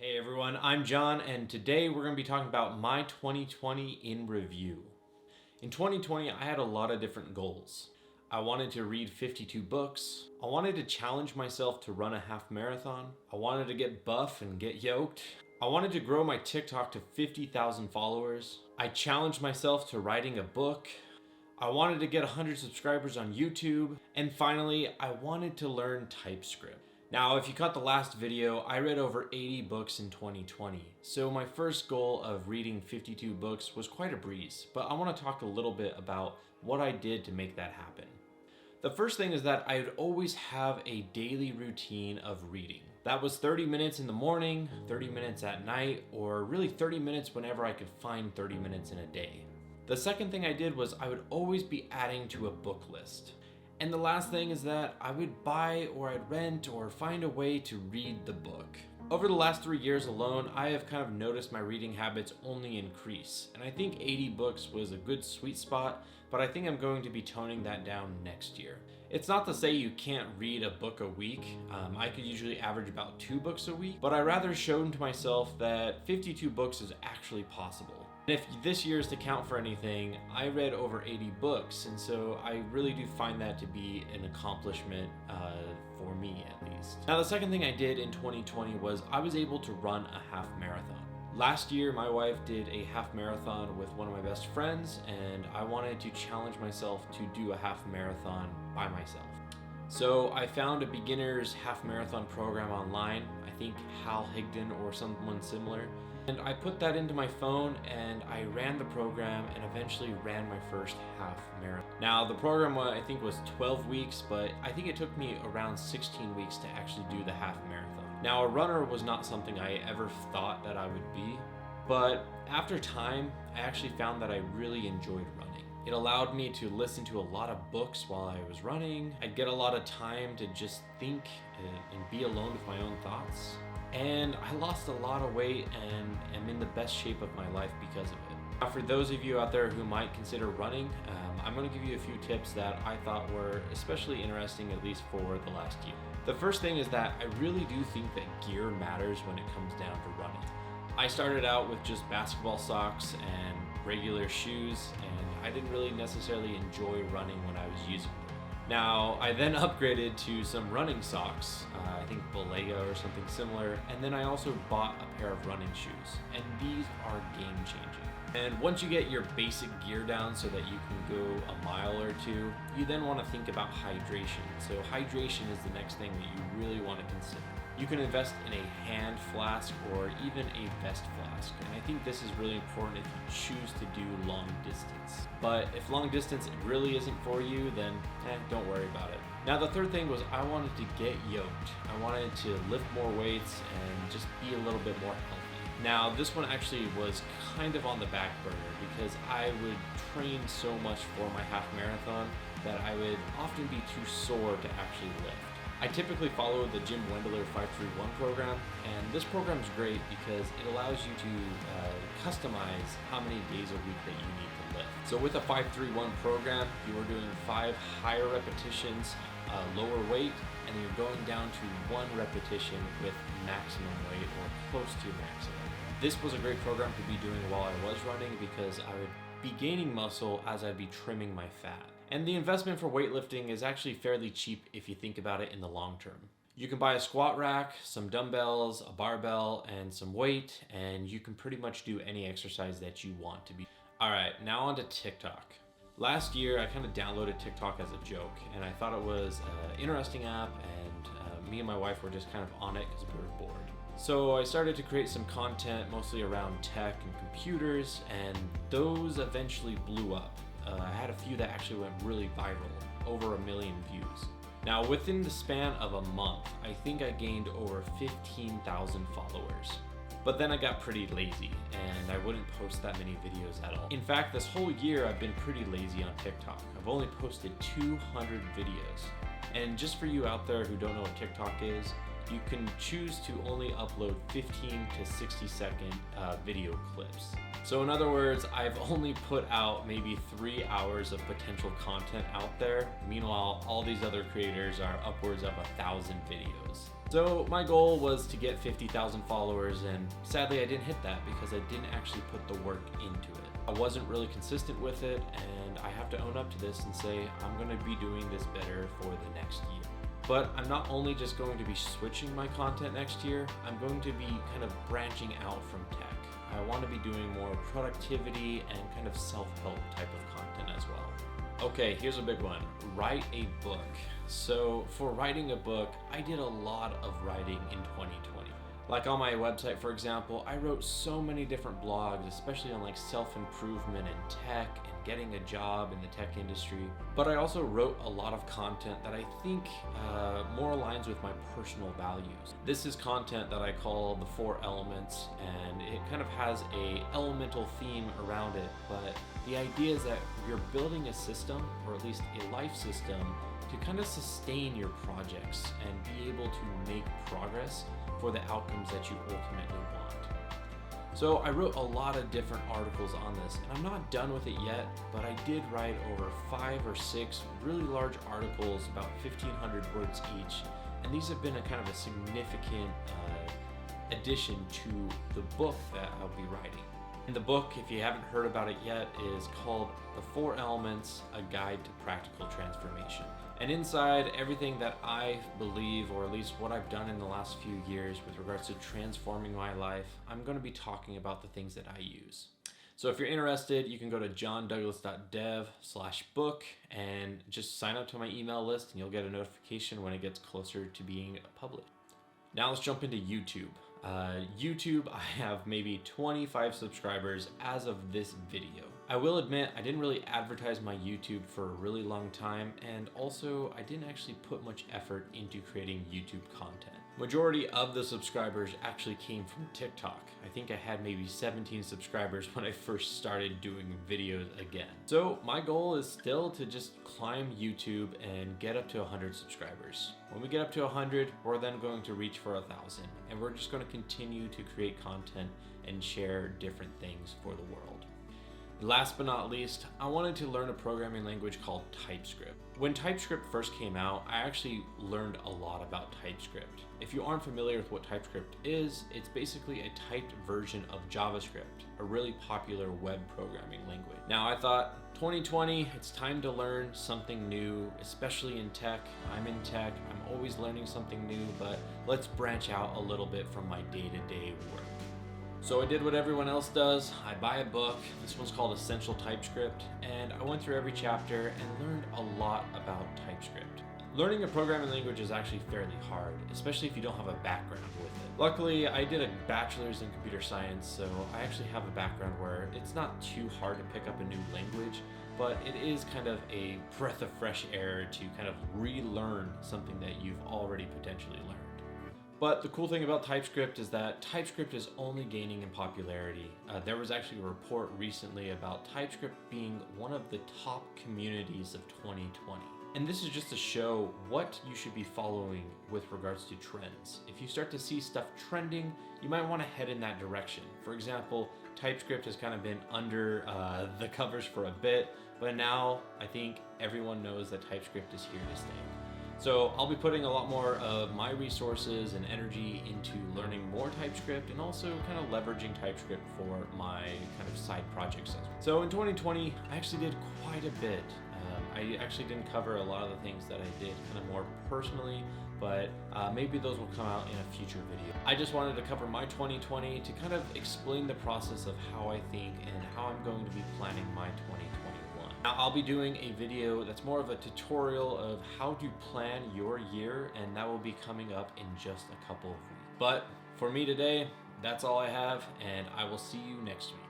Hey everyone, I'm John, and today we're going to be talking about my 2020 in review. In 2020, I had a lot of different goals. I wanted to read 52 books. I wanted to challenge myself to run a half marathon. I wanted to get buff and get yoked. I wanted to grow my TikTok to 50,000 followers. I challenged myself to writing a book. I wanted to get 100 subscribers on YouTube. And finally, I wanted to learn TypeScript. Now, if you caught the last video, I read over 80 books in 2020. So my first goal of reading 52 books was quite a breeze, but I want to talk a little bit about what I did to make that happen. The first thing is that I would always have a daily routine of reading. That was 30 minutes in the morning, 30 minutes at night, or really 30 minutes whenever I could find 30 minutes in a day. The second thing I did was I would always be adding to a book list. And the last thing is that I would buy or I'd rent or find a way to read the book. Over the last 3 years alone, I have kind of noticed my reading habits only increase. And I think 80 books was a good sweet spot, but I think I'm going to be toning that down next year. It's not to say you can't read a book a week. I could usually average about 2 books a week, but I rather shown to myself that 52 books is actually possible. And if this year is to count for anything, I read over 80 books, and so I really do find that to be an accomplishment for me at least. Now, the second thing I did in 2020 was I was able to run a half marathon. Last year, my wife did a half marathon with one of my best friends, and I wanted to challenge myself to do a half marathon by myself. So I found a beginner's half marathon program online, I think Hal Higdon or someone similar. And I put that into my phone and I ran the program and eventually ran my first half marathon. Now the program I think was 12 weeks, but I think it took me around 16 weeks to actually do the half marathon. Now a runner was not something I ever thought that I would be, but after time, I actually found that I really enjoyed running. It allowed me to listen to a lot of books while I was running. I'd get a lot of time to just think and be alone with my own thoughts. And I lost a lot of weight and am in the best shape of my life because of it. Now, for those of you out there who might consider running, I'm going to give you a few tips that I thought were especially interesting, at least for the last year. The first thing is that I really do think that gear matters when it comes down to running. I started out with just basketball socks and regular shoes, and I didn't really necessarily enjoy running when I was using them. Now, I then upgraded to some running socks, I think Balega or something similar, and then I also bought a pair of running shoes, and these are game-changing. And once you get your basic gear down so that you can go a mile or two, you then want to think about hydration. So hydration is the next thing that you really want to consider. You can invest in a hand flask or even a vest flask, and I think this is really important if you choose to do long distance. But if long distance really isn't for you, then don't worry about it. Now the third thing was I wanted to get yoked. I wanted to lift more weights and just be a little bit more healthy. Now this one actually was kind of on the back burner because I would train so much for my half marathon that I would often be too sore to actually lift. I typically follow the Jim Wendler 531 program, and this program is great because it allows you to customize how many days a week that you need to lift. So with a 531 program, you are doing 5 higher repetitions, lower weight, and you're going down to 1 repetition with maximum weight or close to maximum. This was a great program to be doing while I was running because I would be gaining muscle as I'd be trimming my fat. And the investment for weightlifting is actually fairly cheap if you think about it in the long term. You can buy a squat rack, some dumbbells, a barbell, and some weight, and you can pretty much do any exercise that you want to be. All right, now on to TikTok. Last year, I kind of downloaded TikTok as a joke, and I thought it was an interesting app, and me and my wife were just kind of on it because we were bored. So I started to create some content mostly around tech and computers, and those eventually blew up. I had a few that actually went really viral, over 1 million views. Now within the span of a month, I think I gained over 15,000 followers. But then I got pretty lazy and I wouldn't post that many videos at all. In fact, this whole year I've been pretty lazy on TikTok. I've only posted 200 videos. And just for you out there who don't know what TikTok is, you can choose to only upload 15 to 60 second video clips. So in other words, I've only put out maybe 3 hours of potential content out there. Meanwhile, all these other creators are upwards of 1,000 videos. So my goal was to get 50,000 followers, and sadly I didn't hit that because I didn't actually put the work into it. I wasn't really consistent with it, and I have to own up to this and say I'm going to be doing this better for the next year. But I'm not only just going to be switching my content next year, I'm going to be kind of branching out from tech. I want to be doing more productivity and kind of self-help type of content as well. Okay, here's a big one. Write a book. So for writing a book, I did a lot of writing in 2020. Like on my website, for example, I wrote so many different blogs, especially on like self-improvement and tech and getting a job in the tech industry. But I also wrote a lot of content that I think more aligns with my personal values. This is content that I call the 4 elements, and it kind of has a elemental theme around it. But the idea is that you're building a system, or at least a life system, to kind of sustain your projects and be able to make progress for the outcomes that you ultimately want. So I wrote a lot of different articles on this, and I'm not done with it yet, but I did write over 5 or 6 really large articles, about 1,500 words each, and these have been a kind of a significant addition to the book that I'll be writing. And the book, if you haven't heard about it yet, is called The 4 Elements, A Guide to Practical Transformation. And inside everything that I believe, or at least what I've done in the last few years with regards to transforming my life, I'm going to be talking about the things that I use. So if you're interested, you can go to johndouglas.dev/book and just sign up to my email list, and you'll get a notification when it gets closer to being published. Now let's jump into YouTube. YouTube, I have maybe 25 subscribers as of this video. I will admit I didn't really advertise my YouTube for a really long time, and also I didn't actually put much effort into creating YouTube content. Majority of the subscribers actually came from TikTok. I think I had maybe 17 subscribers when I first started doing videos again. So my goal is still to just climb YouTube and get up to 100 subscribers. When we get up to 100, we're then going to reach for 1,000, and we're just going to continue to create content and share different things for the world. Last but not least, I wanted to learn a programming language called TypeScript. When TypeScript first came out, I actually learned a lot about TypeScript. If you aren't familiar with what TypeScript is, it's basically a typed version of JavaScript, a really popular web programming language. Now I thought, 2020, it's time to learn something new, especially in tech. I'm in tech, I'm always learning something new, but let's branch out a little bit from my day-to-day work. So I did what everyone else does. I buy a book. This one's called Essential TypeScript, and I went through every chapter and learned a lot about TypeScript. Learning a programming language is actually fairly hard, especially if you don't have a background with it. Luckily, I did a bachelor's in computer science, so I actually have a background where it's not too hard to pick up a new language, but it is kind of a breath of fresh air to kind of relearn something that you've already potentially learned. But the cool thing about TypeScript is that TypeScript is only gaining in popularity. There was actually a report recently about TypeScript being one of the top communities of 2020. And this is just to show what you should be following with regards to trends. If you start to see stuff trending, you might want to head in that direction. For example, TypeScript has kind of been under the covers for a bit, but now I think everyone knows that TypeScript is here to stay. So I'll be putting a lot more of my resources and energy into learning more TypeScript, and also kind of leveraging TypeScript for my kind of side projects. So in 2020, I actually did quite a bit. I actually didn't cover a lot of the things that I did kind of more personally, but maybe those will come out in a future video. I just wanted to cover my 2020 to kind of explain the process of how I think and how I'm going to be planning my 2021. Now, I'll be doing a video that's more of a tutorial of how to plan your year, and that will be coming up in just a couple of weeks. But for me today, that's all I have, and I will see you next week.